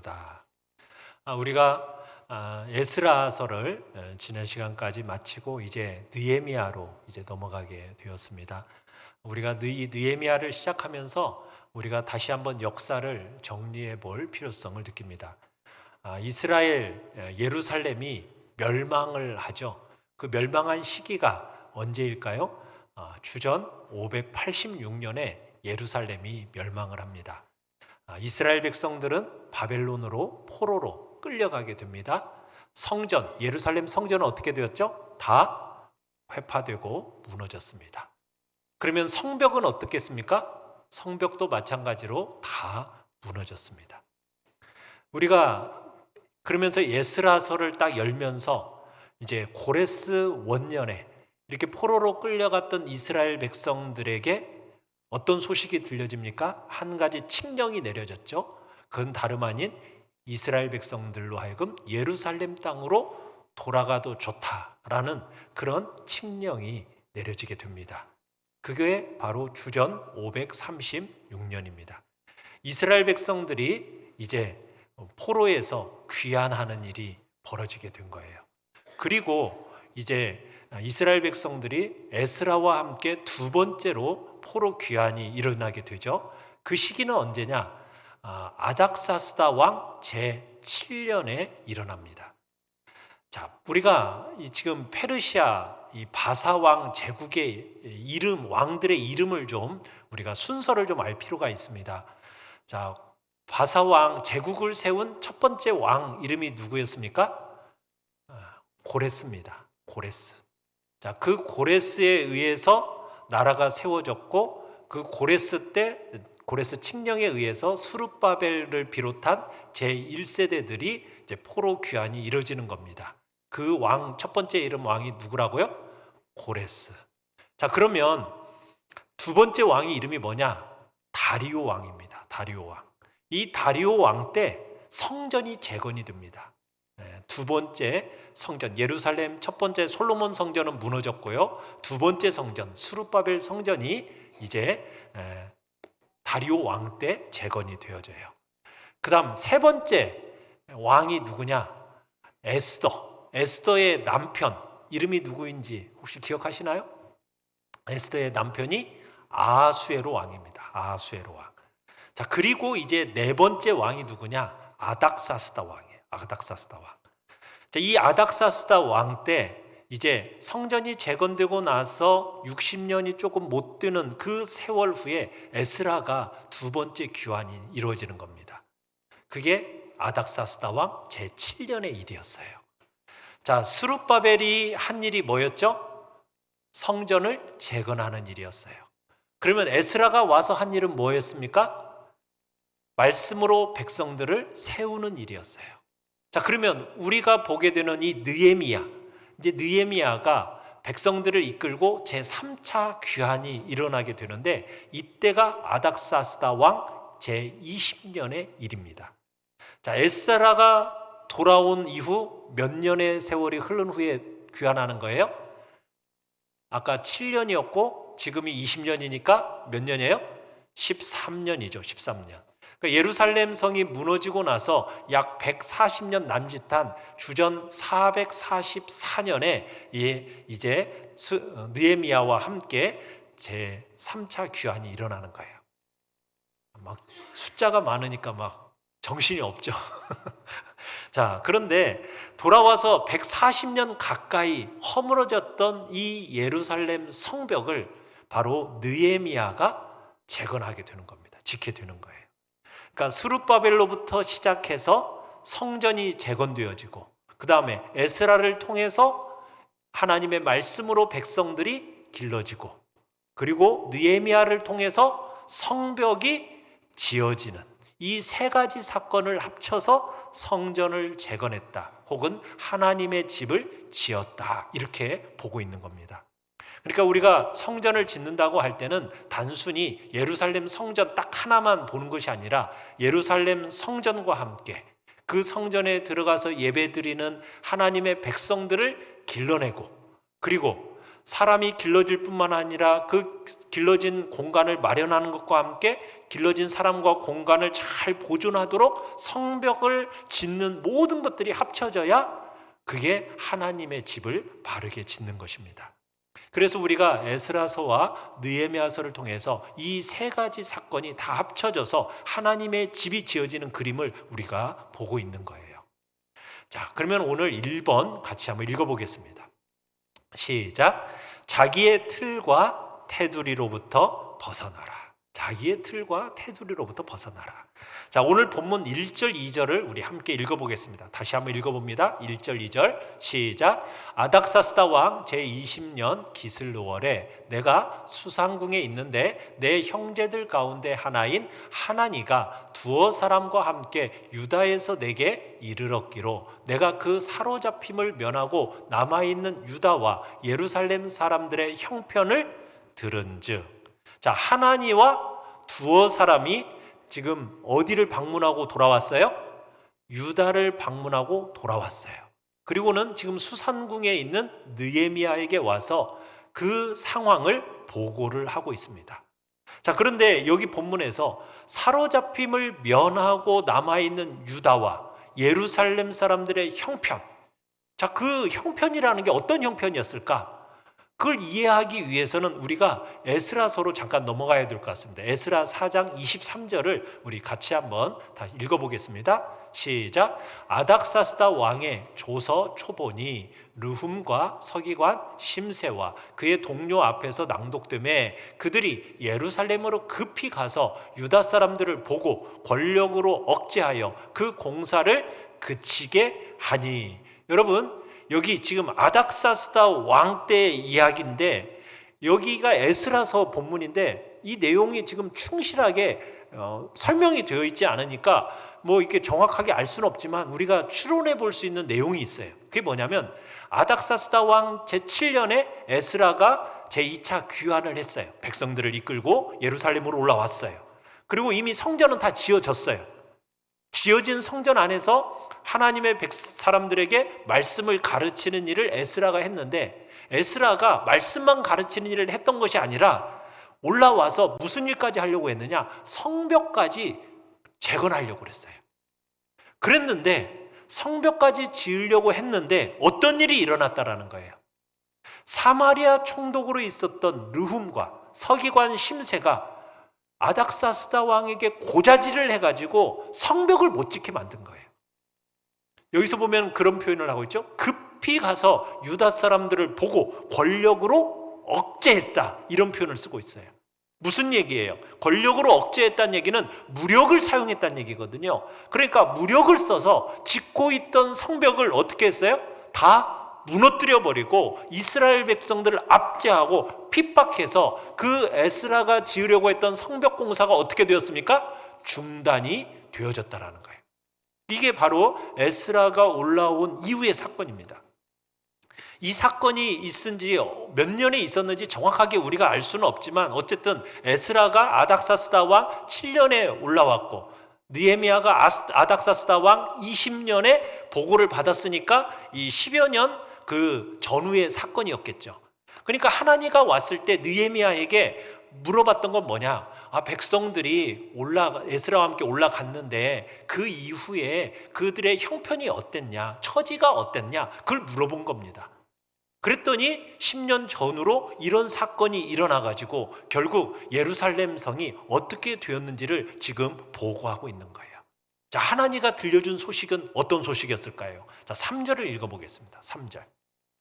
전부다. 우리가 에스라서를 지난 시간까지 마치고 이제 느헤미야로 이제 넘어가게 되었습니다. 우리가 느헤미야를 시작하면서 우리가 다시 한번 역사를 정리해 볼 필요성을 느낍니다. 이스라엘 예루살렘이 멸망을 하죠. 그 멸망한 시기가 언제일까요? 주전 586년에 예루살렘이 멸망을 합니다. 이스라엘 백성들은 바벨론으로 포로로 끌려가게 됩니다. 성전, 예루살렘 성전은 어떻게 되었죠? 다 회파되고 무너졌습니다. 그러면 성벽은 어떻겠습니까? 성벽도 마찬가지로 다 무너졌습니다. 우리가 그러면서 에스라서를 딱 열면서 이제 고레스 원년에 이렇게 포로로 끌려갔던 이스라엘 백성들에게 어떤 소식이 들려집니까? 한 가지 칙령이 내려졌죠. 그건 다름 아닌 이스라엘 백성들로 하여금 예루살렘 땅으로 돌아가도 좋다라는 그런 칙령이 내려지게 됩니다. 그게 바로 주전 536년입니다. 이스라엘 백성들이 이제 포로에서 귀환하는 일이 벌어지게 된 거예요. 그리고 이제 이스라엘 백성들이 에스라와 함께 두 번째로 포로 귀환이 일어나게 되죠. 그 시기는 언제냐? 아닥사스다 왕 제7년에 일어납니다. 자, 우리가 지금 페르시아 이 바사 왕 제국의 이름, 왕들의 이름을 좀 우리가 순서를 좀 알 필요가 있습니다. 자, 바사 왕 제국을 세운 첫 번째 왕 이름이 누구였습니까? 고레스입니다. 고레스. 자, 그 고레스에 의해서 나라가 세워졌고 그 고레스 칙령에 의해서 스룹바벨을 비롯한 제1세대들이 이제 포로 귀환이 이루어지는 겁니다. 그 왕 첫 번째 이름 왕이 누구라고요? 고레스. 자, 그러면 두 번째 왕의 이름이 뭐냐? 다리오 왕입니다. 다리오 왕. 이 다리오 왕 때 성전이 재건이 됩니다. 두 번째 성전, 예루살렘 첫 번째 솔로몬 성전은 무너졌고요. 두 번째 성전, 스룹바벨 성전이 이제 다리오 왕 때 재건이 되어져요. 그 다음 세 번째 왕이 누구냐? 에스더의 남편 이름이 누구인지 혹시 기억하시나요? 에스더의 남편이 아하수에로 왕입니다. 아하수에로 왕. 자, 그리고 이제 네 번째 왕이 누구냐? 아닥사스다 왕이에요. 아닥사스다 왕. 자, 이 아닥사스다 왕 때 이제 성전이 재건되고 나서 60년이 조금 못 되는 그 세월 후에 에스라가 두 번째 귀환이 이루어지는 겁니다. 그게 아닥사스다 왕 제7년의 일이었어요. 자, 스룹바벨이 한 일이 뭐였죠? 성전을 재건하는 일이었어요. 그러면 에스라가 와서 한 일은 뭐였습니까? 말씀으로 백성들을 세우는 일이었어요. 자, 그러면 우리가 보게 되는 이 느헤미야, 이제 느헤미야가 백성들을 이끌고 제3차 귀환이 일어나게 되는데 이때가 아닥사스다 왕 제20년의 일입니다. 자, 에스라가 돌아온 이후 몇 년의 세월이 흐른 후에 귀환하는 거예요? 아까 7년이었고 지금이 20년이니까 몇 년이에요? 13년이죠. 13년. 그러니까 예루살렘 성이 무너지고 나서 약 140년 남짓한 주전 444년에 이제 느헤미야와 함께 제3차 귀환이 일어나는 거예요. 막 숫자가 많으니까 막 정신이 없죠. 자, 그런데 돌아와서 140년 가까이 허물어졌던 이 예루살렘 성벽을 바로 느헤미야가 재건하게 되는 겁니다. 짓게 되는 거예요. 그러니까 스룹바벨로부터 시작해서 성전이 재건되어지고 그 다음에 에스라를 통해서 하나님의 말씀으로 백성들이 길러지고 그리고 느헤미야를 통해서 성벽이 지어지는 이 세 가지 사건을 합쳐서 성전을 재건했다 혹은 하나님의 집을 지었다 이렇게 보고 있는 겁니다. 그러니까 우리가 성전을 짓는다고 할 때는 단순히 예루살렘 성전 딱 하나만 보는 것이 아니라 예루살렘 성전과 함께 그 성전에 들어가서 예배드리는 하나님의 백성들을 길러내고 그리고 사람이 길러질 뿐만 아니라 그 길러진 공간을 마련하는 것과 함께 길러진 사람과 공간을 잘 보존하도록 성벽을 짓는 모든 것들이 합쳐져야 그게 하나님의 집을 바르게 짓는 것입니다. 그래서 우리가 에스라서와 느헤미야서를 통해서 이 세 가지 사건이 다 합쳐져서 하나님의 집이 지어지는 그림을 우리가 보고 있는 거예요. 자, 그러면 오늘 1번 같이 한번 읽어보겠습니다. 시작. 자기의 틀과 테두리로부터 벗어나라. 자기의 틀과 테두리로부터 벗어나라. 자, 오늘 본문 1절 2절을 우리 함께 읽어보겠습니다. 다시 한번 읽어봅니다. 1절 2절 시작. 아닥사스다 왕 제20년 기슬르월에 내가 수상궁에 있는데 내 형제들 가운데 하나인 하나니가 두어 사람과 함께 유다에서 내게 이르렀기로 내가 그 사로잡힘을 면하고 남아있는 유다와 예루살렘 사람들의 형편을 들은즉. 자, 하나니와 두어 사람이 지금 어디를 방문하고 돌아왔어요? 유다를 방문하고 돌아왔어요. 그리고는 지금 수산궁에 있는 느헤미야에게 와서 그 상황을 보고를 하고 있습니다. 자, 그런데 여기 본문에서 사로잡힘을 면하고 남아있는 유다와 예루살렘 사람들의 형편. 자, 그 형편이라는 게 어떤 형편이었을까? 그걸 이해하기 위해서는 우리가 에스라서로 잠깐 넘어가야 될 것 같습니다. 에스라 4장 23절을 우리 같이 한번 다시 읽어보겠습니다. 시작. 아닥사스다 왕의 조서 초본이 르훔과 서기관 심세와 그의 동료 앞에서 낭독되매 그들이 예루살렘으로 급히 가서 유다 사람들을 보고 권력으로 억제하여 그 공사를 그치게 하니. 여러분, 여기 지금 아닥사스다 왕 때의 이야기인데 여기가 에스라서 본문인데 이 내용이 지금 충실하게 설명이 되어 있지 않으니까 뭐 이렇게 정확하게 알 수는 없지만 우리가 추론해 볼 수 있는 내용이 있어요. 그게 뭐냐면 아닥사스다 왕 제7년에 에스라가 제2차 귀환을 했어요. 백성들을 이끌고 예루살렘으로 올라왔어요. 그리고 이미 성전은 다 지어졌어요. 지어진 성전 안에서 하나님의 사람들에게 말씀을 가르치는 일을 에스라가 했는데 에스라가 말씀만 가르치는 일을 했던 것이 아니라 올라와서 무슨 일까지 하려고 했느냐? 성벽까지 재건하려고 그랬어요. 그랬는데 성벽까지 지으려고 했는데 어떤 일이 일어났다라는 거예요. 사마리아 총독으로 있었던 르훔과 서기관 심세가 아닥사스다 왕에게 고자질을 해가지고 성벽을 못 짓게 만든 거예요. 여기서 보면 그런 표현을 하고 있죠. 급히 가서 유다 사람들을 보고 권력으로 억제했다, 이런 표현을 쓰고 있어요. 무슨 얘기예요? 권력으로 억제했다는 얘기는 무력을 사용했다는 얘기거든요. 그러니까 무력을 써서 짓고 있던 성벽을 어떻게 했어요? 다 무너뜨려 버리고 이스라엘 백성들을 압제하고 핍박해서 그 에스라가 지으려고 했던 성벽 공사가 어떻게 되었습니까? 중단이 되어졌다라는 거예요. 이게 바로 에스라가 올라온 이후의 사건입니다. 이 사건이 있은지 몇 년에 있었는지 정확하게 우리가 알 수는 없지만 어쨌든 에스라가 아닥사스다 왕 7년에 올라왔고 느헤미야가 아닥사스다 왕 20년에 보고를 받았으니까 이 10여 년 그 전후의 사건이었겠죠. 그러니까 하나니가 왔을 때 느헤미야에게 물어봤던 건 뭐냐? 백성들이 에스라와 함께 올라갔는데 그 이후에 그들의 형편이 어땠냐? 처지가 어땠냐? 그걸 물어본 겁니다. 그랬더니 10년 전후로 이런 사건이 일어나가지고 결국 예루살렘 성이 어떻게 되었는지를 지금 보고하고 있는 거예요. 자, 하나니가 들려준 소식은 어떤 소식이었을까요? 자, 3절을 읽어보겠습니다. 3절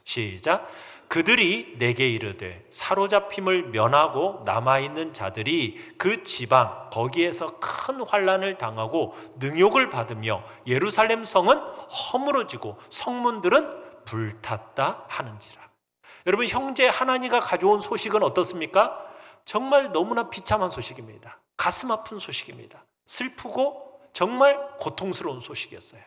시작. 그들이 내게 이르되 사로잡힘을 면하고 남아있는 자들이 그 지방 거기에서 큰 환난을 당하고 능욕을 받으며 예루살렘 성은 허물어지고 성문들은 불탔다 하는지라. 여러분, 형제 하나니가 가져온 소식은 어떻습니까? 정말 너무나 비참한 소식입니다. 가슴 아픈 소식입니다. 슬프고 정말 고통스러운 소식이었어요.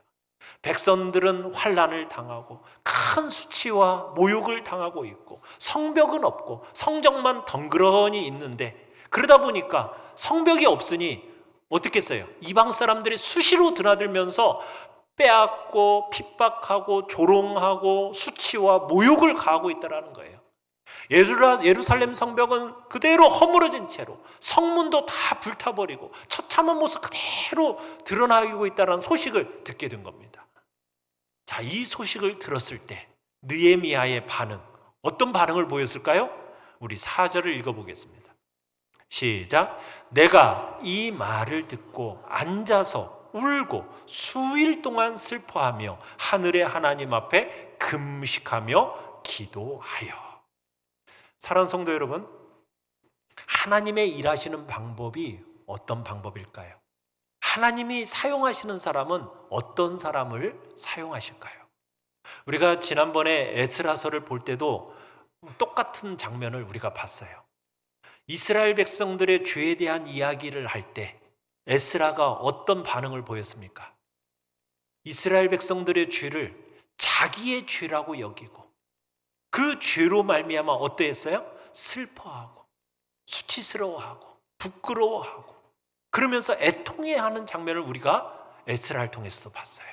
백성들은 환난을 당하고 큰 수치와 모욕을 당하고 있고 성벽은 없고 성전만 덩그러니 있는데 그러다 보니까 성벽이 없으니 어떻게 했어요? 이방 사람들이 수시로 드나들면서 빼앗고 핍박하고 조롱하고 수치와 모욕을 가하고 있다는 거예요. 예루살렘 성벽은 그대로 허물어진 채로 성문도 다 불타버리고 처참한 모습 그대로 드러나고 있다는 소식을 듣게 된 겁니다. 자, 이 소식을 들었을 때 느헤미야의 반응, 어떤 반응을 보였을까요? 우리 4절을 읽어보겠습니다. 시작. 내가 이 말을 듣고 앉아서 울고 수일 동안 슬퍼하며 하늘의 하나님 앞에 금식하며 기도하여. 사랑하는 성도 여러분, 하나님의 일하시는 방법이 어떤 방법일까요? 하나님이 사용하시는 사람은 어떤 사람을 사용하실까요? 우리가 지난번에 에스라서를 볼 때도 똑같은 장면을 우리가 봤어요. 이스라엘 백성들의 죄에 대한 이야기를 할 때 에스라가 어떤 반응을 보였습니까? 이스라엘 백성들의 죄를 자기의 죄라고 여기고 그 죄로 말미암아 어떠했어요? 슬퍼하고 수치스러워하고 부끄러워하고 그러면서 애통해하는 장면을 우리가 에스라를 통해서도 봤어요.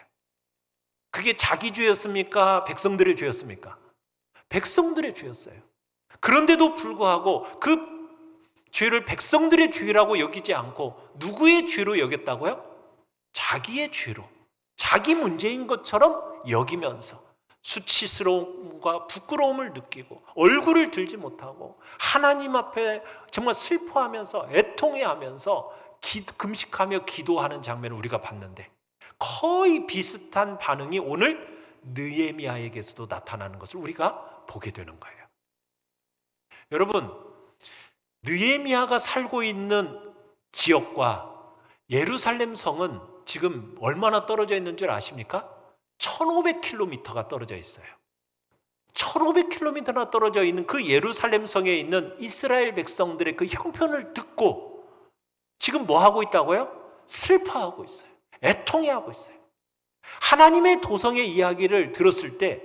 그게 자기 죄였습니까? 백성들의 죄였습니까? 백성들의 죄였어요. 그런데도 불구하고 그 죄를 백성들의 죄라고 여기지 않고 누구의 죄로 여겼다고요? 자기의 죄로, 자기 문제인 것처럼 여기면서 수치스러움과 부끄러움을 느끼고 얼굴을 들지 못하고 하나님 앞에 정말 슬퍼하면서 애통해하면서 금식하며 기도하는 장면을 우리가 봤는데 거의 비슷한 반응이 오늘 느헤미야에게서도 나타나는 것을 우리가 보게 되는 거예요. 여러분, 느헤미야가 살고 있는 지역과 예루살렘 성은 지금 얼마나 떨어져 있는 줄 아십니까? 1500km가 떨어져 있어요. 1500km나 떨어져 있는 그 예루살렘 성에 있는 이스라엘 백성들의 그 형편을 듣고 지금 뭐 하고 있다고요? 슬퍼하고 있어요. 애통해하고 있어요. 하나님의 도성의 이야기를 들었을 때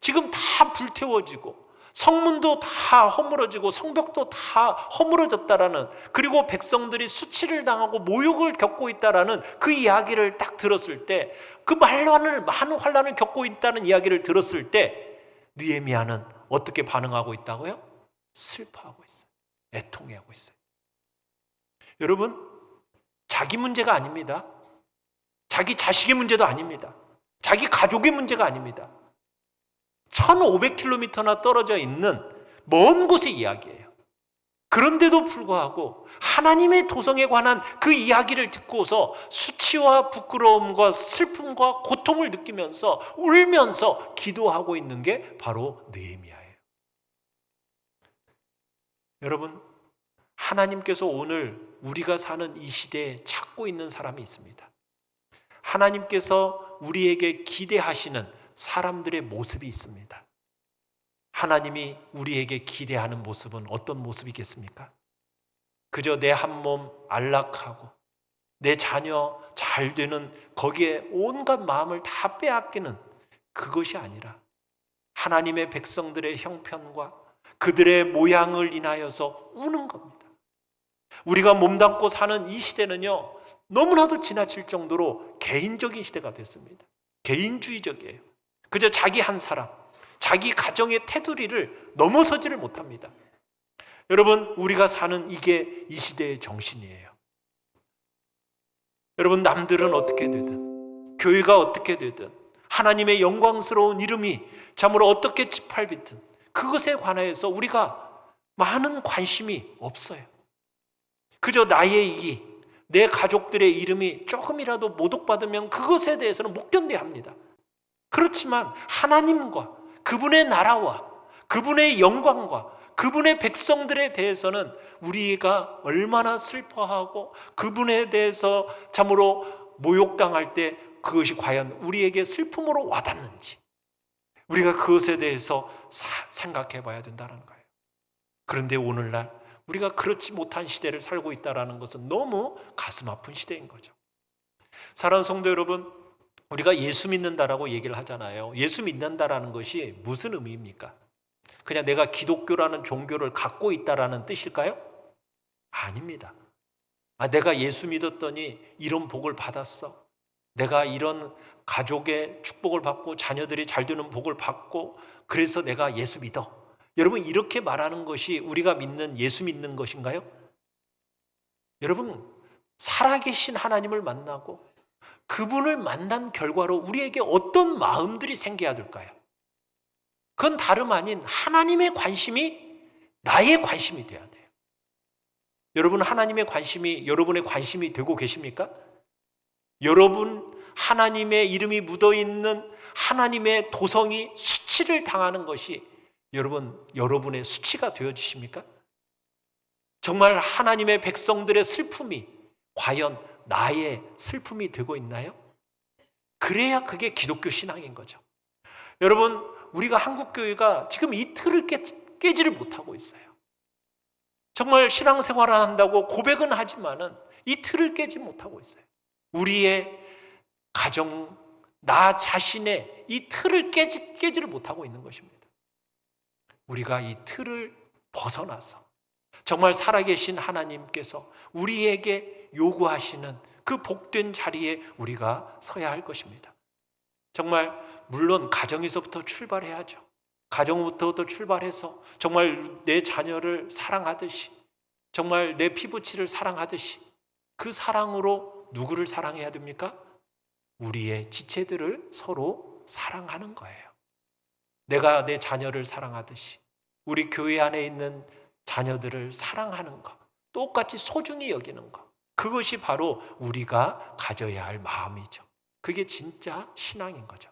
지금 다 불태워지고 성문도 다 허물어지고 성벽도 다 허물어졌다라는, 그리고 백성들이 수치를 당하고 모욕을 겪고 있다라는 그 이야기를 딱 들었을 때, 그 많은 환란을 겪고 있다는 이야기를 들었을 때 느헤미야는 어떻게 반응하고 있다고요? 슬퍼하고 있어요. 애통해하고 있어요. 여러분, 자기 문제가 아닙니다. 자기 자식의 문제도 아닙니다. 자기 가족의 문제가 아닙니다. 1500km나 떨어져 있는 먼 곳의 이야기예요. 그런데도 불구하고 하나님의 도성에 관한 그 이야기를 듣고서 수치와 부끄러움과 슬픔과 고통을 느끼면서 울면서 기도하고 있는 게 바로 느헤미야예요. 여러분, 하나님께서 오늘 우리가 사는 이 시대에 찾고 있는 사람이 있습니다. 하나님께서 우리에게 기대하시는 사람들의 모습이 있습니다. 하나님이 우리에게 기대하는 모습은 어떤 모습이겠습니까? 그저 내 한 몸 안락하고 내 자녀 잘 되는 거기에 온갖 마음을 다 빼앗기는 그것이 아니라 하나님의 백성들의 형편과 그들의 모양을 인하여서 우는 겁니다. 우리가 몸담고 사는 이 시대는요, 너무나도 지나칠 정도로 개인적인 시대가 됐습니다. 개인주의적이에요. 그저 자기 한 사람, 자기 가정의 테두리를 넘어서지를 못합니다. 여러분, 우리가 사는 이게 이 시대의 정신이에요. 여러분, 남들은 어떻게 되든, 교회가 어떻게 되든, 하나님의 영광스러운 이름이 참으로 어떻게 짓밟히든 그것에 관하여서 우리가 많은 관심이 없어요. 그저 나의 이익, 내 가족들의 이름이 조금이라도 모독받으면 그것에 대해서는 못 견뎌합니다. 그렇지만 하나님과 그분의 나라와 그분의 영광과 그분의 백성들에 대해서는 우리가 얼마나 슬퍼하고 그분에 대해서 참으로 모욕당할 때 그것이 과연 우리에게 슬픔으로 와닿는지 우리가 그것에 대해서 생각해 봐야 된다는 거예요. 그런데 오늘날 우리가 그렇지 못한 시대를 살고 있다는 것은 너무 가슴 아픈 시대인 거죠. 사랑하는 성도 여러분, 우리가 예수 믿는다라고 얘기를 하잖아요. 예수 믿는다라는 것이 무슨 의미입니까? 그냥 내가 기독교라는 종교를 갖고 있다라는 뜻일까요? 아닙니다. 내가 예수 믿었더니 이런 복을 받았어. 내가 이런 가족의 축복을 받고 자녀들이 잘 되는 복을 받고 그래서 내가 예수 믿어. 여러분, 이렇게 말하는 것이 우리가 믿는 예수 믿는 것인가요? 여러분, 살아계신 하나님을 만나고 그분을 만난 결과로 우리에게 어떤 마음들이 생겨야 될까요? 그건 다름 아닌 하나님의 관심이 나의 관심이 돼야 돼요. 여러분, 하나님의 관심이 여러분의 관심이 되고 계십니까? 여러분, 하나님의 이름이 묻어있는 하나님의 도성이 수치를 당하는 것이 여러분의 수치가 되어지십니까? 정말 하나님의 백성들의 슬픔이 과연 나의 슬픔이 되고 있나요? 그래야 그게 기독교 신앙인 거죠. 여러분, 우리가 한국교회가 지금 이 틀을 깨지를 못하고 있어요. 정말 신앙생활을 한다고 고백은 하지만은 이 틀을 깨지 못하고 있어요. 우리의 가정, 나 자신의 이 틀을 깨지를 못하고 있는 것입니다. 우리가 이 틀을 벗어나서 정말 살아계신 하나님께서 우리에게 요구하시는 그 복된 자리에 우리가 서야 할 것입니다. 정말 물론 가정에서부터 출발해야죠. 가정부터 출발해서 정말 내 자녀를 사랑하듯이, 정말 내 피부치를 사랑하듯이 그 사랑으로 누구를 사랑해야 됩니까? 우리의 지체들을 서로 사랑하는 거예요. 내가 내 자녀를 사랑하듯이 우리 교회 안에 있는 자녀들을 사랑하는 것, 똑같이 소중히 여기는 것, 그것이 바로 우리가 가져야 할 마음이죠. 그게 진짜 신앙인 거죠.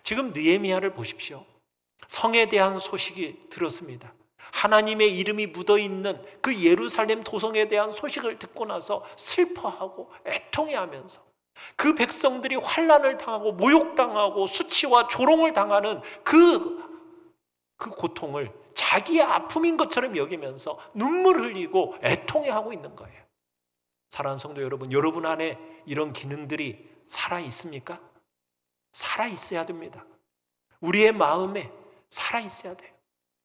지금 느헤미야를 보십시오. 성에 대한 소식이 들었습니다. 하나님의 이름이 묻어있는 그 예루살렘 도성에 대한 소식을 듣고 나서 슬퍼하고 애통해하면서 그 백성들이 환난을 당하고 모욕당하고 수치와 조롱을 당하는 그 고통을 자기의 아픔인 것처럼 여기면서 눈물 흘리고 애통해하고 있는 거예요. 사랑하는 성도 여러분, 여러분 안에 이런 기능들이 살아 있습니까? 살아 있어야 됩니다. 우리의 마음에 살아 있어야 돼요.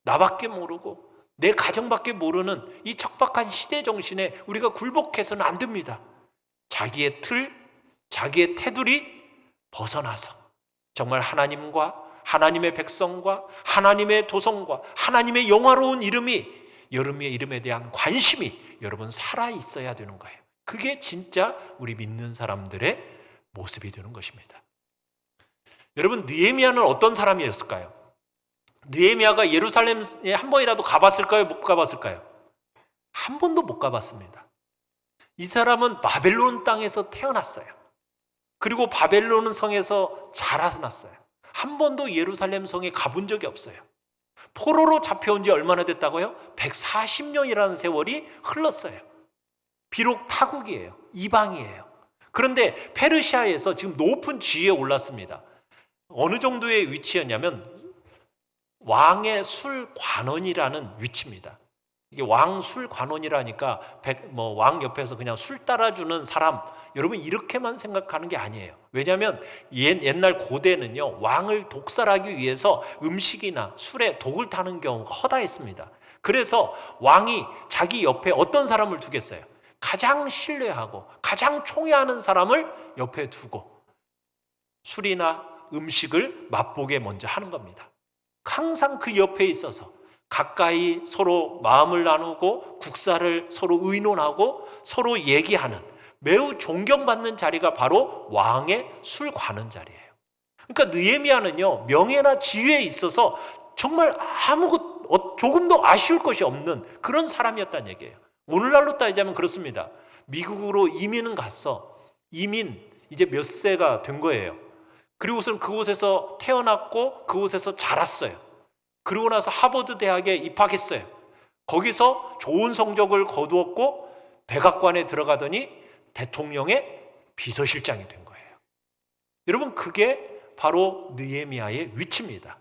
나밖에 모르고 내 가정밖에 모르는 이 척박한 시대 정신에 우리가 굴복해서는 안 됩니다. 자기의 틀, 자기의 테두리 벗어나서 정말 하나님과 하나님의 백성과 하나님의 도성과 하나님의 영화로운 이름이, 여러분의 이름에 대한 관심이 여러분 살아 있어야 되는 거예요. 그게 진짜 우리 믿는 사람들의 모습이 되는 것입니다. 여러분, 느헤미야는 어떤 사람이었을까요? 느헤미야가 예루살렘에 한 번이라도 가봤을까요? 못 가봤을까요? 한 번도 못 가봤습니다. 이 사람은 바벨론 땅에서 태어났어요. 그리고 바벨론 성에서 자라났어요. 한 번도 예루살렘 성에 가본 적이 없어요. 포로로 잡혀온 지 얼마나 됐다고요? 140년이라는 세월이 흘렀어요. 비록 타국이에요. 이방이에요. 그런데 페르시아에서 지금 높은 지위에 올랐습니다. 어느 정도의 위치였냐면 왕의 술관원이라는 위치입니다. 이게 왕 술관원이라니까 왕 옆에서 그냥 술 따라주는 사람, 여러분 이렇게만 생각하는 게 아니에요. 왜냐하면 옛날 고대는요, 왕을 독살하기 위해서 음식이나 술에 독을 타는 경우가 허다했습니다. 그래서 왕이 자기 옆에 어떤 사람을 두겠어요? 가장 신뢰하고 가장 총애하는 사람을 옆에 두고 술이나 음식을 맛보게 먼저 하는 겁니다. 항상 그 옆에 있어서 가까이 서로 마음을 나누고 국사를 서로 의논하고 서로 얘기하는 매우 존경받는 자리가 바로 왕의 술 관원 자리예요. 그러니까 느헤미야는요, 명예나 지위에 있어서 정말 조금도 아쉬울 것이 없는 그런 사람이었다는 얘기예요. 오늘날로 따지자면 그렇습니다. 미국으로 이민은 갔어. 이제 몇 세가 된 거예요. 그리고선 그곳에서 태어났고 그곳에서 자랐어요. 그리고 나서 하버드 대학에 입학했어요. 거기서 좋은 성적을 거두었고 백악관에 들어가더니 대통령의 비서실장이 된 거예요. 여러분, 그게 바로 느헤미야의 위치입니다.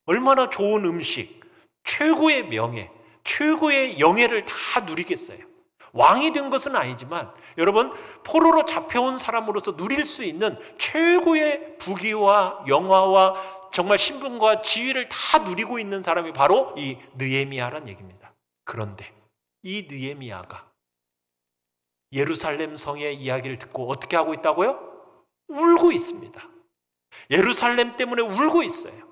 얼마나 좋은 음식, 최고의 명예, 최고의 영예를 다 누리겠어요. 왕이 된 것은 아니지만 여러분, 포로로 잡혀온 사람으로서 누릴 수 있는 최고의 부귀와 영화와 정말 신분과 지위를 다 누리고 있는 사람이 바로 이 느헤미야란 얘기입니다. 그런데 이 느헤미야가 예루살렘 성의 이야기를 듣고 어떻게 하고 있다고요? 울고 있습니다. 예루살렘 때문에 울고 있어요.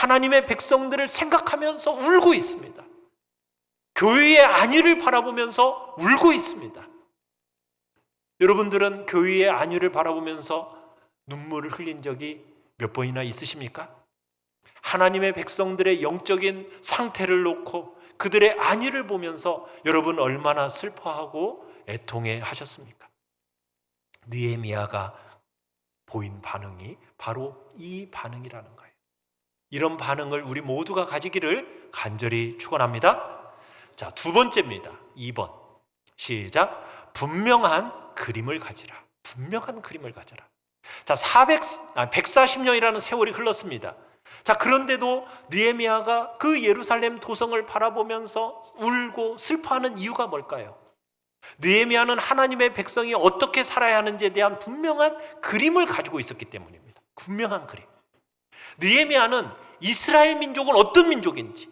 하나님의 백성들을 생각하면서 울고 있습니다. 교회의 안위를 바라보면서 울고 있습니다. 여러분들은 교회의 안위를 바라보면서 눈물을 흘린 적이 몇 번이나 있으십니까? 하나님의 백성들의 영적인 상태를 놓고 그들의 안위를 보면서 여러분 얼마나 슬퍼하고 애통해 하셨습니까? 느헤미야가 보인 반응이 바로 이 반응이라는 거예요. 이런 반응을 우리 모두가 가지기를 간절히 축원합니다. 자, 두 번째입니다. 2번. 시작. 분명한 그림을 가지라. 분명한 그림을 가져라. 자, 140년이라는 세월이 흘렀습니다. 자, 그런데도 느헤미야가 그 예루살렘 도성을 바라보면서 울고 슬퍼하는 이유가 뭘까요? 느헤미야는 하나님의 백성이 어떻게 살아야 하는지에 대한 분명한 그림을 가지고 있었기 때문입니다. 분명한 그림. 느헤미야는 이스라엘 민족은 어떤 민족인지,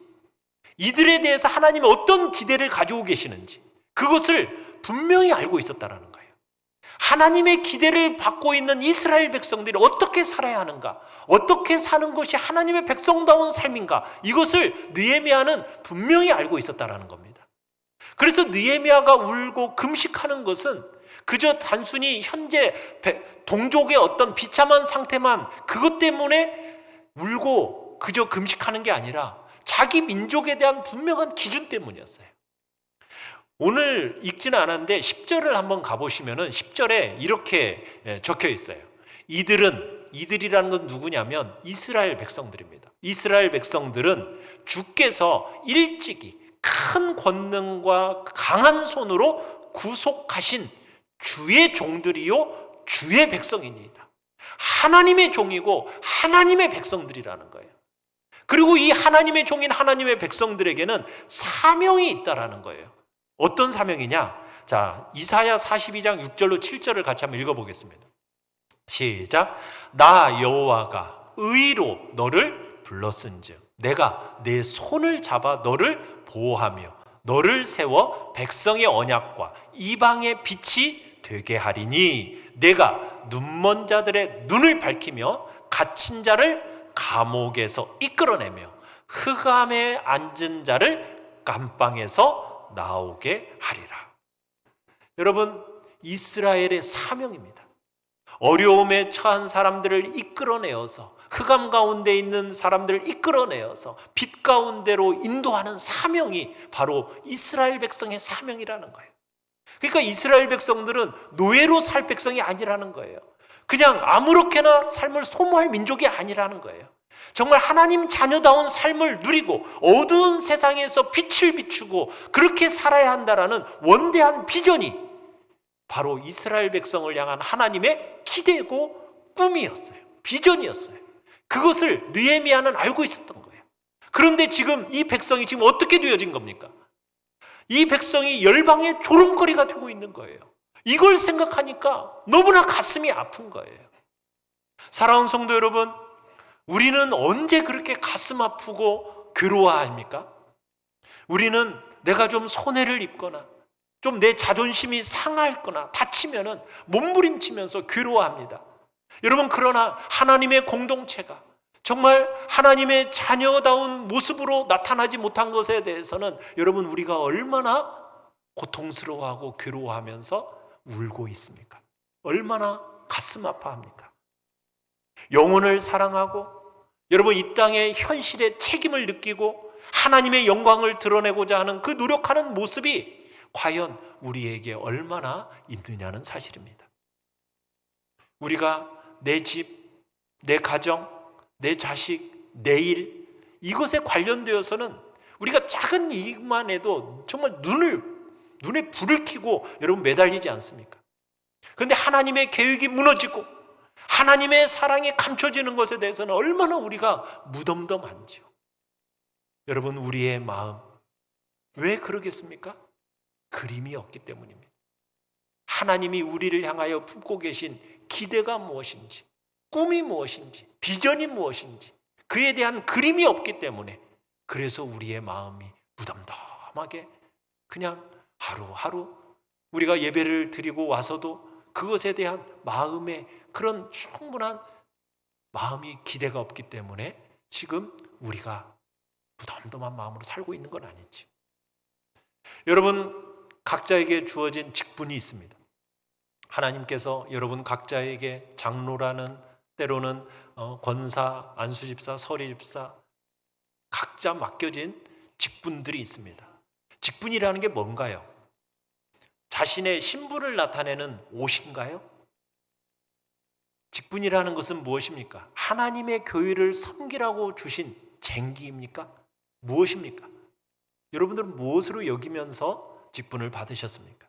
이들에 대해서 하나님이 어떤 기대를 가지고 계시는지 그것을 분명히 알고 있었다는 거예요. 하나님의 기대를 받고 있는 이스라엘 백성들이 어떻게 살아야 하는가, 어떻게 사는 것이 하나님의 백성다운 삶인가, 이것을 느헤미야는 분명히 알고 있었다는 겁니다. 그래서 느헤미야가 울고 금식하는 것은 그저 단순히 현재 동족의 어떤 비참한 상태만 그것 때문에 울고 그저 금식하는 게 아니라 자기 민족에 대한 분명한 기준 때문이었어요. 오늘 읽지는 않았는데 10절을 한번 가보시면 10절에 이렇게 적혀 있어요. 이들이라는 건 누구냐면 이스라엘 백성들입니다. 이스라엘 백성들은 주께서 일찍이 큰 권능과 강한 손으로 구속하신 주의 종들이요 주의 백성이니이다. 하나님의 종이고 하나님의 백성들이라는 거예요. 그리고 이 하나님의 종인 하나님의 백성들에게는 사명이 있다라는 거예요. 어떤 사명이냐? 자, 이사야 42장 6절로 7절을 같이 한번 읽어보겠습니다. 시작. 나 여호와가 의로 너를 불렀은즉 내가 내 손을 잡아 너를 보호하며 너를 세워 백성의 언약과 이방의 빛이 되게 하리니 내가 눈먼 자들의 눈을 밝히며 갇힌 자를 감옥에서 이끌어내며 흑암에 앉은 자를 감방에서 나오게 하리라. 여러분, 이스라엘의 사명입니다. 어려움에 처한 사람들을 이끌어내어서 흑암 가운데 있는 사람들을 이끌어내어서 빛 가운데로 인도하는 사명이 바로 이스라엘 백성의 사명이라는 거예요. 그러니까 이스라엘 백성들은 노예로 살 백성이 아니라는 거예요. 그냥 아무렇게나 삶을 소모할 민족이 아니라는 거예요. 정말 하나님 자녀다운 삶을 누리고 어두운 세상에서 빛을 비추고 그렇게 살아야 한다라는 원대한 비전이 바로 이스라엘 백성을 향한 하나님의 기대고 꿈이었어요. 비전이었어요. 그것을 느헤미야는 알고 있었던 거예요. 그런데 지금 이 백성이 지금 어떻게 되어진 겁니까? 이 백성이 열방의 조롱거리가 되고 있는 거예요. 이걸 생각하니까 너무나 가슴이 아픈 거예요. 사랑하는 성도 여러분, 우리는 언제 그렇게 가슴 아프고 괴로워합니까? 우리는 내가 좀 손해를 입거나 좀 내 자존심이 상하거나 다치면은 몸부림치면서 괴로워합니다. 여러분, 그러나 하나님의 공동체가 정말 하나님의 자녀다운 모습으로 나타나지 못한 것에 대해서는 여러분, 우리가 얼마나 고통스러워하고 괴로워하면서 울고 있습니까? 얼마나 가슴 아파합니까? 영혼을 사랑하고 여러분, 이 땅의 현실의 책임을 느끼고 하나님의 영광을 드러내고자 하는 그 노력하는 모습이 과연 우리에게 얼마나 있느냐는 사실입니다. 우리가 내 집, 내 가정, 내 자식, 내 일, 이것에 관련되어서는 우리가 작은 일만 해도 정말 눈에 불을 켜고 여러분 매달리지 않습니까? 그런데 하나님의 계획이 무너지고 하나님의 사랑이 감춰지는 것에 대해서는 얼마나 우리가 무덤덤한지요. 여러분, 우리의 마음 왜 그러겠습니까? 그림이 없기 때문입니다. 하나님이 우리를 향하여 품고 계신 기대가 무엇인지, 꿈이 무엇인지, 비전이 무엇인지 그에 대한 그림이 없기 때문에 그래서 우리의 마음이 무덤덤하게 그냥 하루하루 우리가 예배를 드리고 와서도 그것에 대한 마음의 그런 충분한 마음이 기대가 없기 때문에 지금 우리가 무덤덤한 마음으로 살고 있는 건 아니지. 여러분 각자에게 주어진 직분이 있습니다. 하나님께서 여러분 각자에게 장로라는, 때로는 권사, 안수집사, 서리집사 각자 맡겨진 직분들이 있습니다. 직분이라는 게 뭔가요? 자신의 신분을 나타내는 옷인가요? 직분이라는 것은 무엇입니까? 하나님의 교회를 섬기라고 주신 쟁기입니까? 무엇입니까? 여러분들은 무엇으로 여기면서 직분을 받으셨습니까?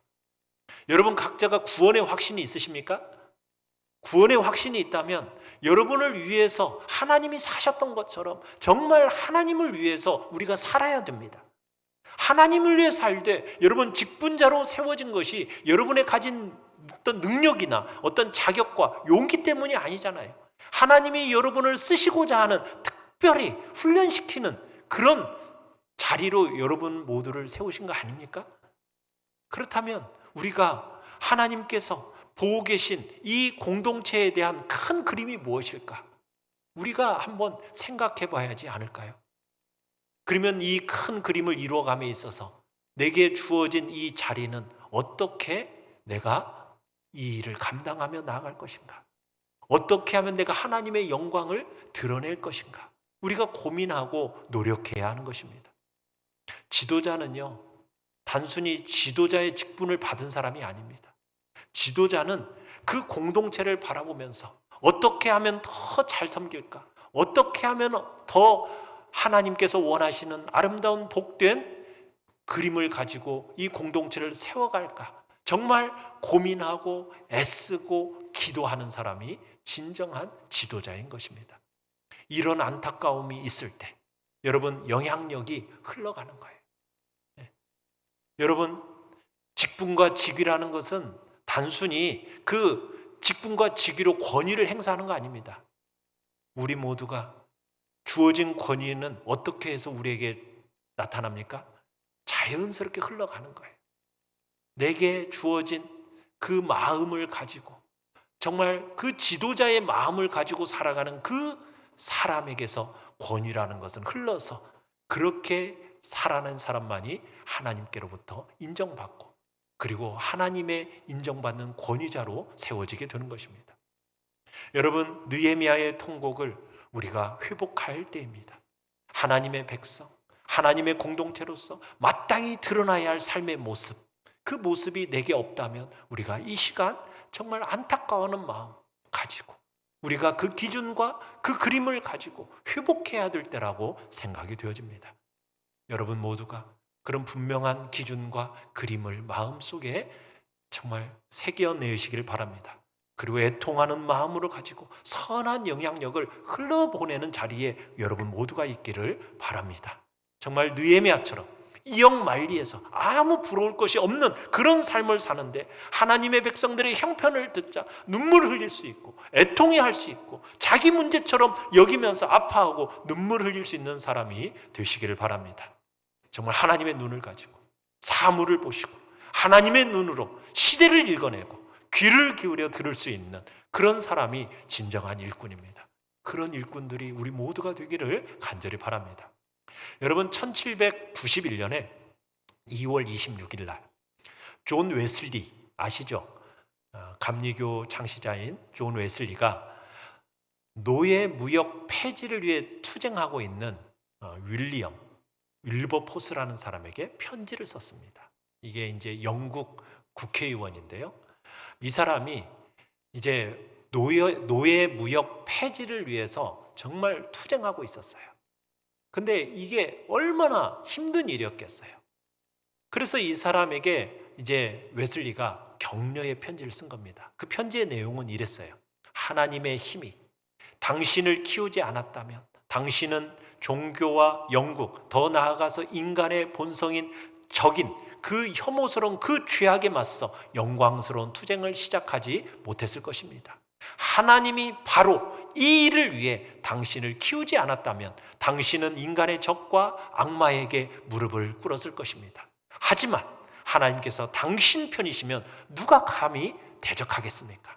여러분 각자가 구원의 확신이 있으십니까? 구원의 확신이 있다면 여러분을 위해서 하나님이 사셨던 것처럼 정말 하나님을 위해서 우리가 살아야 됩니다. 하나님을 위해 살되 여러분 직분자로 세워진 것이 여러분의 가진 어떤 능력이나 어떤 자격과 용기 때문이 아니잖아요. 하나님이 여러분을 쓰시고자 하는, 특별히 훈련시키는 그런 자리로 여러분 모두를 세우신 거 아닙니까? 그렇다면 우리가 하나님께서 보고 계신 이 공동체에 대한 큰 그림이 무엇일까? 우리가 한번 생각해 봐야지 않을까요? 그러면 이 큰 그림을 이루어감에 있어서 내게 주어진 이 자리는 어떻게 내가 이 일을 감당하며 나아갈 것인가? 어떻게 하면 내가 하나님의 영광을 드러낼 것인가? 우리가 고민하고 노력해야 하는 것입니다. 지도자는요, 단순히 지도자의 직분을 받은 사람이 아닙니다. 지도자는 그 공동체를 바라보면서 어떻게 하면 더 잘 섬길까? 어떻게 하면 더 하나님께서 원하시는 아름다운 복된 그림을 가지고 이 공동체를 세워갈까? 정말 고민하고 애쓰고 기도하는 사람이 진정한 지도자인 것입니다. 이런 안타까움이 있을 때 여러분 영향력이 흘러가는 거예요. 여러분 직분과 직위라는 것은 단순히 그 직분과 직위로 권위를 행사하는 거 아닙니다. 우리 모두가 주어진 권위는 어떻게 해서 우리에게 나타납니까? 자연스럽게 흘러가는 거예요. 내게 주어진 그 마음을 가지고 정말 그 지도자의 마음을 가지고 살아가는 그 사람에게서 권위라는 것은 흘러서 그렇게 살아낸 사람만이 하나님께로부터 인정받고 그리고 하나님의 인정받는 권위자로 세워지게 되는 것입니다. 여러분 느헤미야의 통곡을 우리가 회복할 때입니다. 하나님의 백성, 하나님의 공동체로서 마땅히 드러나야 할 삶의 모습, 그 모습이 내게 없다면 우리가 이 시간 정말 안타까워하는 마음 가지고 우리가 그 기준과 그 그림을 가지고 회복해야 될 때라고 생각이 되어집니다. 여러분 모두가 그런 분명한 기준과 그림을 마음속에 정말 새겨내시길 바랍니다. 그리고 애통하는 마음으로 가지고 선한 영향력을 흘러보내는 자리에 여러분 모두가 있기를 바랍니다. 정말 느헤미야처럼 이역만리에서 아무 부러울 것이 없는 그런 삶을 사는데 하나님의 백성들의 형편을 듣자 눈물을 흘릴 수 있고 애통해할 수 있고 자기 문제처럼 여기면서 아파하고 눈물을 흘릴 수 있는 사람이 되시기를 바랍니다. 정말 하나님의 눈을 가지고 사물을 보시고 하나님의 눈으로 시대를 읽어내고 귀를 기울여 들을 수 있는 그런 사람이 진정한 일꾼입니다. 그런 일꾼들이 우리 모두가 되기를 간절히 바랍니다. 여러분 1791년에 2월 26일 날 존 웨슬리 아시죠? 감리교 창시자인 존 웨슬리가 노예 무역 폐지를 위해 투쟁하고 있는 윌버포스라는 사람에게 편지를 썼습니다. 이게 이제 영국 국회의원인데요. 이 사람이 이제 노예 무역 폐지를 위해서 정말 투쟁하고 있었어요. 근데 이게 얼마나 힘든 일이었겠어요. 그래서 이 사람에게 이제 웨슬리가 격려의 편지를 쓴 겁니다. 그 편지의 내용은 이랬어요. 하나님의 힘이 당신을 키우지 않았다면 당신은 종교와 영국, 더 나아가서 인간의 본성인 적인 그 혐오스러운 그 죄악에 맞서 영광스러운 투쟁을 시작하지 못했을 것입니다. 하나님이 바로 이 일을 위해 당신을 키우지 않았다면 당신은 인간의 적과 악마에게 무릎을 꿇었을 것입니다. 하지만 하나님께서 당신 편이시면 누가 감히 대적하겠습니까?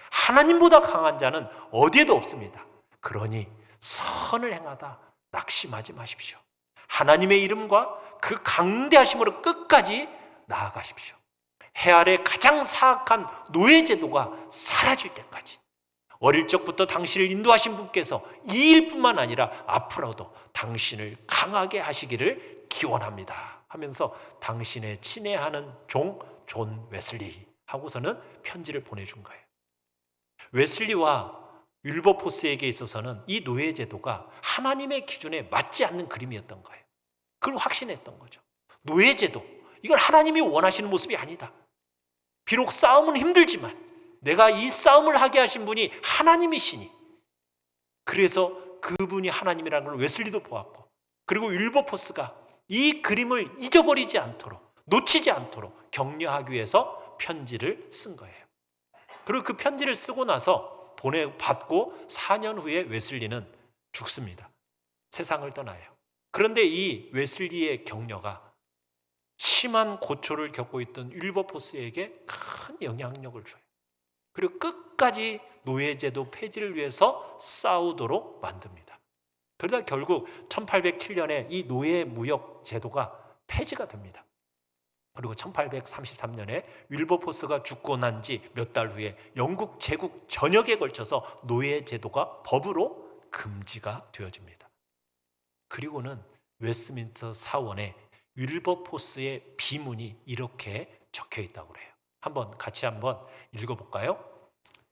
하나님보다 강한 자는 어디에도 없습니다. 그러니 선을 행하다 낙심하지 마십시오. 하나님의 이름과 그 강대하심으로 끝까지 나아가십시오. 해 아래 가장 사악한 노예제도가 사라질 때까지. 어릴 적부터 당신을 인도하신 분께서 이 일뿐만 아니라 앞으로도 당신을 강하게 하시기를 기원합니다 하면서 당신의 친애하는 종 존 웨슬리 하고서는 편지를 보내준 거예요. 웨슬리와 윌버포스에게 있어서는 이 노예제도가 하나님의 기준에 맞지 않는 그림이었던 거예요. 그걸 확신했던 거죠. 노예제도, 이건 하나님이 원하시는 모습이 아니다. 비록 싸움은 힘들지만 내가 이 싸움을 하게 하신 분이 하나님이시니, 그래서 그분이 하나님이라는 걸 웨슬리도 보았고, 그리고 윌버포스가 이 그림을 잊어버리지 않도록, 놓치지 않도록 격려하기 위해서 편지를 쓴 거예요. 그리고 그 편지를 쓰고 나서 받고 4년 후에 웨슬리는 죽습니다. 세상을 떠나요. 그런데 이 웨슬리의 격려가 심한 고초를 겪고 있던 윌버포스에게 큰 영향력을 줘요. 그리고 끝까지 노예제도 폐지를 위해서 싸우도록 만듭니다. 그러다 결국 1807년에 이 노예무역 제도가 폐지가 됩니다. 그리고 1833년에 윌버포스가 죽고 난 지 몇 달 후에 영국 제국 전역에 걸쳐서 노예제도가 법으로 금지가 되어집니다. 그리고는 웨스트민스터 사원에 윌버포스의 비문이 이렇게 적혀 있다고 그래요. 같이 한번 읽어볼까요?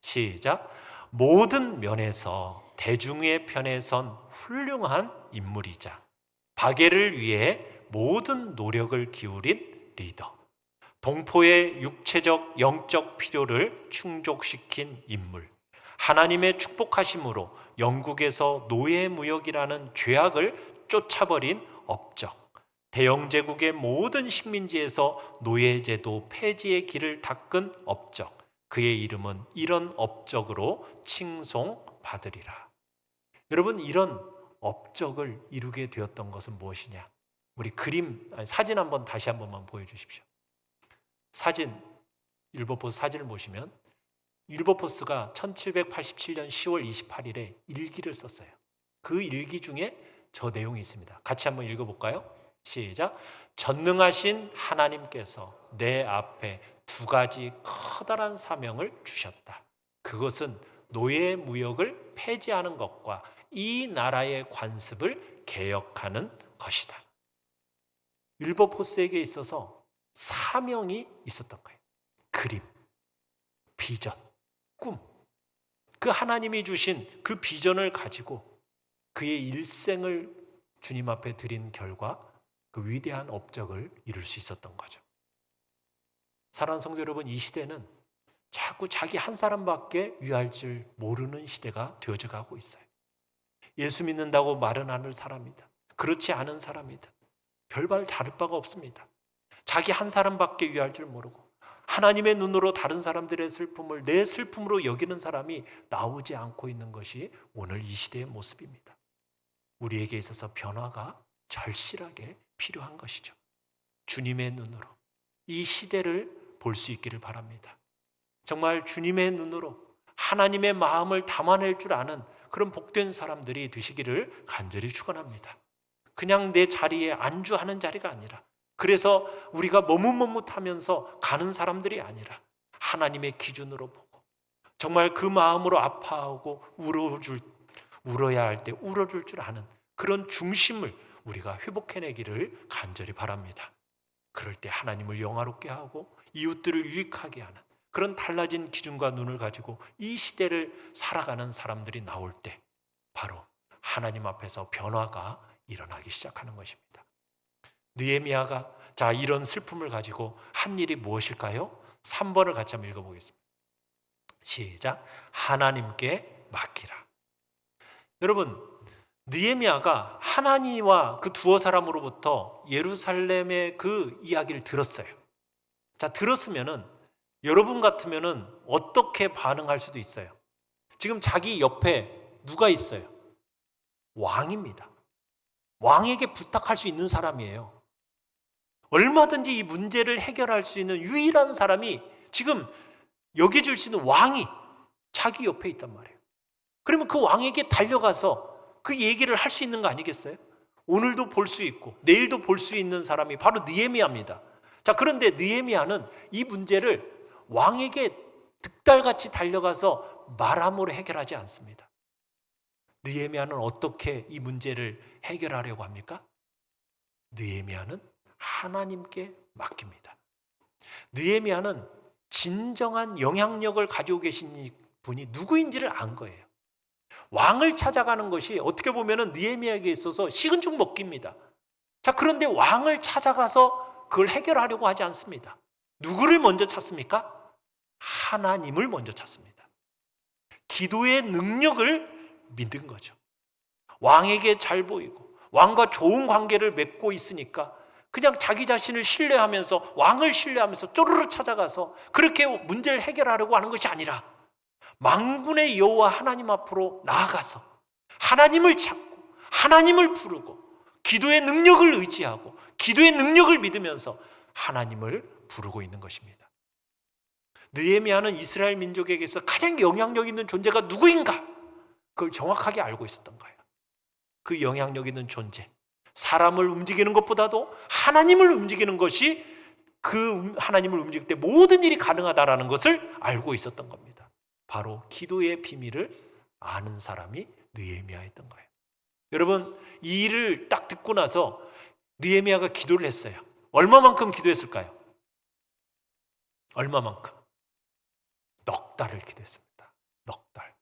시작. 모든 면에서 대중의 편에 선 훌륭한 인물이자 박애를 위해 모든 노력을 기울인 리더, 동포의 육체적 영적 필요를 충족시킨 인물, 하나님의 축복하심으로 영국에서 노예무역이라는 죄악을 쫓아버린 업적, 대영제국의 모든 식민지에서 노예제도 폐지의 길을 닦은 업적, 그의 이름은 이런 업적으로 칭송받으리라. 여러분, 이런 업적을 이루게 되었던 것은 무엇이냐? 우리 사진 다시 한 번만 보여주십시오. 윌버포스 사진을 보시면 윌버포스가 1787년 10월 28일에 일기를 썼어요. 그 일기 중에 저 내용이 있습니다. 같이 한번 읽어볼까요? 시작. 전능하신 하나님께서 내 앞에 두 가지 커다란 사명을 주셨다. 그것은 노예 무역을 폐지하는 것과 이 나라의 관습을 개혁하는 것이다. 윌버포스에게 있어서 사명이 있었던 거예요. 그림, 비전, 꿈. 그 하나님이 주신 그 비전을 가지고 그의 일생을 주님 앞에 드린 결과 그 위대한 업적을 이룰 수 있었던 거죠. 사랑하는 성도 여러분, 이 시대는 자꾸 자기 한 사람밖에 위할 줄 모르는 시대가 되어져 가고 있어요. 예수 믿는다고 말은 하는 사람이다, 그렇지 않은 사람이다, 별반 다를 바가 없습니다. 자기 한 사람밖에 위할 줄 모르고 하나님의 눈으로 다른 사람들의 슬픔을 내 슬픔으로 여기는 사람이 나오지 않고 있는 것이 오늘 이 시대의 모습입니다. 우리에게 있어서 변화가 절실하게 필요한 것이죠. 주님의 눈으로 이 시대를 볼 수 있기를 바랍니다. 정말 주님의 눈으로 하나님의 마음을 담아낼 줄 아는 그런 복된 사람들이 되시기를 간절히 축원합니다. 그냥 내 자리에 안주하는 자리가 아니라, 그래서 우리가 머뭇머뭇하면서 가는 사람들이 아니라 하나님의 기준으로 보고 정말 그 마음으로 아파하고 울어야 할 때 울어줄 줄 아는 그런 중심을 우리가 회복해내기를 간절히 바랍니다. 그럴 때 하나님을 영화롭게 하고 이웃들을 유익하게 하는 그런 달라진 기준과 눈을 가지고 이 시대를 살아가는 사람들이 나올 때 바로 하나님 앞에서 변화가 일어나기 시작하는 것입니다. 느헤미야가 이런 슬픔을 가지고 한 일이 무엇일까요? 3번을 같이 한번 읽어보겠습니다. 시작. 하나님께 맡기라. 여러분, 느헤미야가 하나님과 그 두어 사람으로부터 예루살렘의 그 이야기를 들었어요. 들었으면은 여러분 같으면은 어떻게 반응할 수도 있어요. 지금 자기 옆에 누가 있어요? 왕입니다. 왕에게 부탁할 수 있는 사람이에요. 얼마든지 이 문제를 해결할 수 있는 유일한 사람이 지금 여겨줄 수 있는 왕이 자기 옆에 있단 말이에요. 그러면 그 왕에게 달려가서 그 얘기를 할 수 있는 거 아니겠어요? 오늘도 볼 수 있고 내일도 볼 수 있는 사람이 바로 느헤미야입니다. 자, 그런데 느헤미야는 이 문제를 왕에게 득달같이 달려가서 말함으로 해결하지 않습니다. 느헤미야는 어떻게 이 문제를 해결하려고 합니까? 느헤미야는 하나님께 맡깁니다. 느헤미야는 진정한 영향력을 가지고 계신 분이 누구인지를 안 거예요. 왕을 찾아가는 것이 어떻게 보면 느헤미야에게 있어서 식은 죽 먹기입니다. 자, 그런데 왕을 찾아가서 그걸 해결하려고 하지 않습니다. 누구를 먼저 찾습니까? 하나님을 먼저 찾습니다. 기도의 능력을 믿은 거죠. 왕에게 잘 보이고 왕과 좋은 관계를 맺고 있으니까 그냥 자기 자신을 신뢰하면서 왕을 신뢰하면서 쪼르르 찾아가서 그렇게 문제를 해결하려고 하는 것이 아니라 만군의 여호와 하나님 앞으로 나아가서 하나님을 찾고 하나님을 부르고 기도의 능력을 의지하고 기도의 능력을 믿으면서 하나님을 부르고 있는 것입니다. 느헤미야는 이스라엘 민족에게서 가장 영향력 있는 존재가 누구인가? 그걸 정확하게 알고 있었던 거예요. 그 영향력 있는 존재, 사람을 움직이는 것보다도 하나님을 움직이는 것이 그 하나님을 움직일 때 모든 일이 가능하다라는 것을 알고 있었던 겁니다. 바로 기도의 비밀을 아는 사람이 느헤미야였던 거예요. 여러분, 이 일을 딱 듣고 나서 느헤미야가 기도를 했어요. 얼마만큼 기도했을까요? 얼마만큼? 넉 달을 기도했습니다. 넉 달.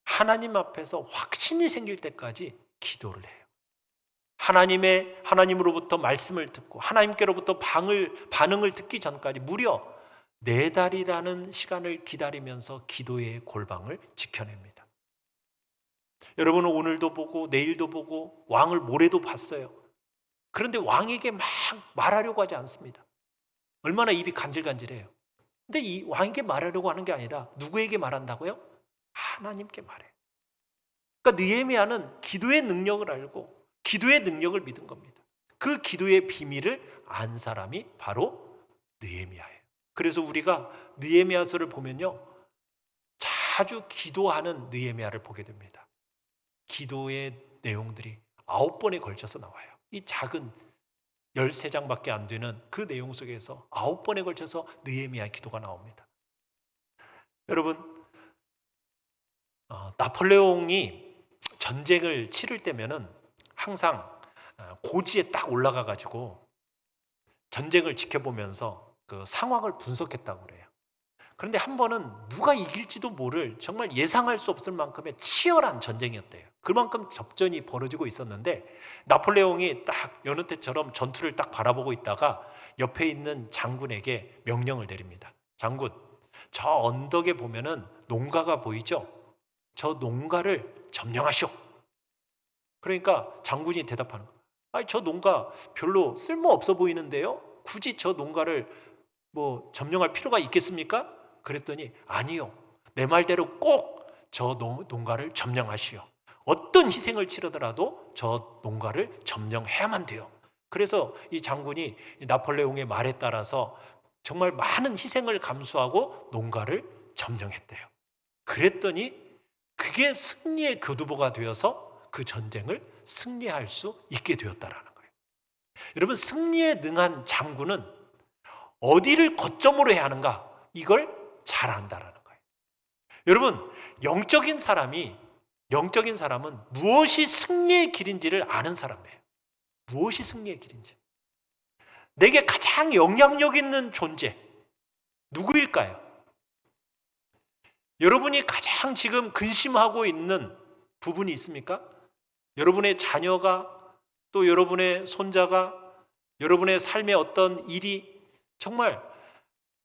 하나님 앞에서 확신이 생길 때까지 기도를 해요. 하나님으로부터 말씀을 듣고 하나님께로부터 반응을 듣기 전까지 무려 4달이라는 시간을 기다리면서 기도의 골방을 지켜냅니다. 여러분은 오늘도 보고 내일도 보고 왕을 모레도 봤어요. 그런데 왕에게 막 말하려고 하지 않습니다. 얼마나 입이 간질간질해요. 근데 이 왕에게 말하려고 하는 게 아니라 누구에게 말한다고요? 하나님께 말해요. 그러니까 느헤미야는 기도의 능력을 알고 기도의 능력을 믿은 겁니다. 그 기도의 비밀을 안 사람이 바로 느헤미야예요. 그래서 우리가 느헤미야서를 보면요, 자주 기도하는 느헤미야를 보게 됩니다. 기도의 내용들이 9번에 걸쳐서 나와요. 이 작은 13장밖에 안 되는 그 내용 속에서 9번에 걸쳐서 느헤미야의 기도가 나옵니다. 여러분, 나폴레옹이 전쟁을 치를 때면은 항상 고지에 딱 올라가 가지고 전쟁을 지켜보면서 그 상황을 분석했다고 그래요. 그런데 한 번은 누가 이길지도 모를 정말 예상할 수 없을 만큼의 치열한 전쟁이었대요. 그만큼 접전이 벌어지고 있었는데 나폴레옹이 딱 여느 때처럼 전투를 딱 바라보고 있다가 옆에 있는 장군에게 명령을 내립니다. 장군, 저 언덕에 보면은 농가가 보이죠? 저 농가를 점령하시오. 그러니까 장군이 대답하는 거예요. 아니, 저 농가 별로 쓸모없어 보이는데요? 굳이 저 농가를 점령할 필요가 있겠습니까? 그랬더니 아니요. 내 말대로 꼭 저 농가를 점령하시오. 어떤 희생을 치르더라도 저 농가를 점령해야만 돼요. 그래서 이 장군이 나폴레옹의 말에 따라서 정말 많은 희생을 감수하고 농가를 점령했대요. 그랬더니 그게 승리의 교두보가 되어서 그 전쟁을 승리할 수 있게 되었다라는 거예요. 여러분, 승리에 능한 장군은 어디를 거점으로 해야 하는가? 이걸 잘 안다라는 거예요. 여러분, 영적인 사람은 무엇이 승리의 길인지를 아는 사람이에요. 무엇이 승리의 길인지. 내게 가장 영향력 있는 존재 누구일까요? 여러분이 가장 지금 근심하고 있는 부분이 있습니까? 여러분의 자녀가, 또 여러분의 손자가, 여러분의 삶의 어떤 일이 정말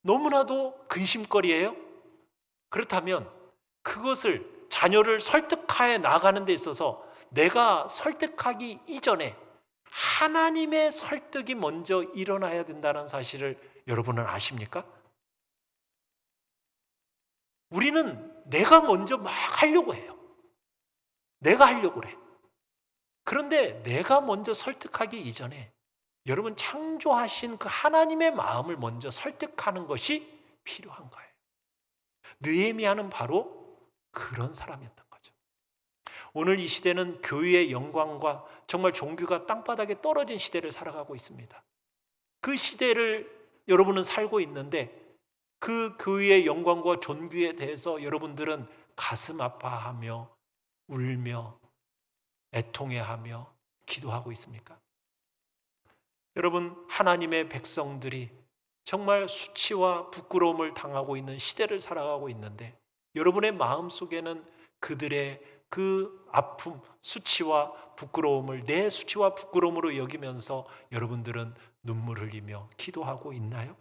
너무나도 근심거리예요? 그렇다면 그것을 자녀를 설득하여 나가는 데 있어서 내가 설득하기 이전에 하나님의 설득이 먼저 일어나야 된다는 사실을 여러분은 아십니까? 우리는 내가 먼저 막 하려고 해요. 내가 하려고 그래. 그런데 내가 먼저 설득하기 이전에 여러분, 창조하신 그 하나님의 마음을 먼저 설득하는 것이 필요한 거예요. 느헤미야는 바로 그런 사람이었던 거죠. 오늘 이 시대는 교회의 영광과 정말 종교가 땅바닥에 떨어진 시대를 살아가고 있습니다. 그 시대를 여러분은 살고 있는데 그 교회의 영광과 존귀에 대해서 여러분들은 가슴 아파하며 울며 애통해하며 기도하고 있습니까? 여러분, 하나님의 백성들이 정말 수치와 부끄러움을 당하고 있는 시대를 살아가고 있는데 여러분의 마음속에는 그들의 그 아픔, 수치와 부끄러움을 내 수치와 부끄러움으로 여기면서 여러분들은 눈물 흘리며 기도하고 있나요?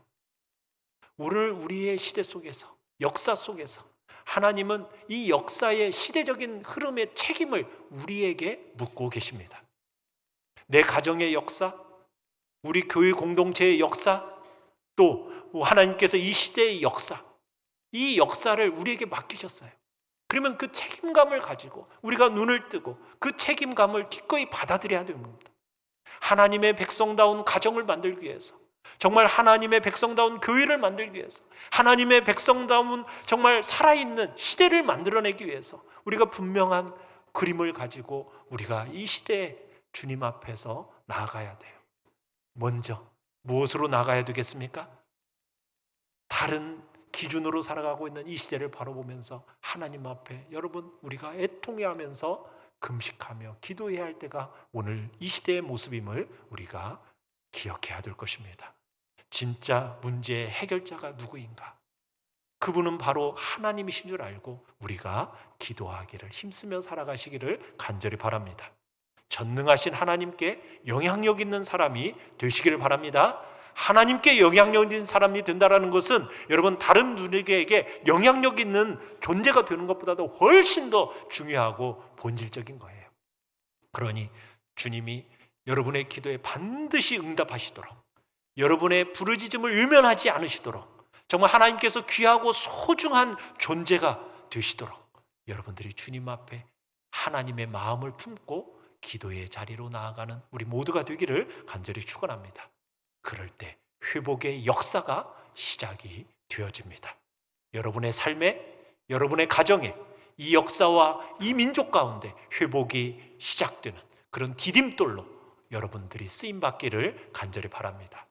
오늘 우리의 시대 속에서, 역사 속에서 하나님은 이 역사의 시대적인 흐름의 책임을 우리에게 묻고 계십니다. 내 가정의 역사, 우리 교회 공동체의 역사, 또 하나님께서 이 시대의 역사, 이 역사를 우리에게 맡기셨어요. 그러면 그 책임감을 가지고 우리가 눈을 뜨고 그 책임감을 기꺼이 받아들여야 됩니다. 하나님의 백성다운 가정을 만들기 위해서, 정말 하나님의 백성다운 교회를 만들기 위해서, 하나님의 백성다운 정말 살아있는 시대를 만들어내기 위해서 우리가 분명한 그림을 가지고 우리가 이 시대에 주님 앞에서 나아가야 돼요. 먼저 무엇으로 나아가야 되겠습니까? 다른 기준으로 살아가고 있는 이 시대를 바라보면서 하나님 앞에 여러분 우리가 애통해하면서 금식하며 기도해야 할 때가 오늘 이 시대의 모습임을 우리가 기억해야 될 것입니다. 진짜 문제의 해결자가 누구인가? 그분은 바로 하나님이신 줄 알고 우리가 기도하기를, 힘쓰며 살아가시기를 간절히 바랍니다. 전능하신 하나님께 영향력 있는 사람이 되시기를 바랍니다. 하나님께 영향력 있는 사람이 된다는 것은 여러분 다른 누구에게 영향력 있는 존재가 되는 것보다도 훨씬 더 중요하고 본질적인 거예요. 그러니 주님이 여러분의 기도에 반드시 응답하시도록, 여러분의 부르짖음을 외면하지 않으시도록, 정말 하나님께서 귀하고 소중한 존재가 되시도록 여러분들이 주님 앞에 하나님의 마음을 품고 기도의 자리로 나아가는 우리 모두가 되기를 간절히 축원합니다. 그럴 때 회복의 역사가 시작이 되어집니다. 여러분의 삶에, 여러분의 가정에 이 역사와 이 민족 가운데 회복이 시작되는 그런 디딤돌로 여러분들이 쓰임받기를 간절히 바랍니다.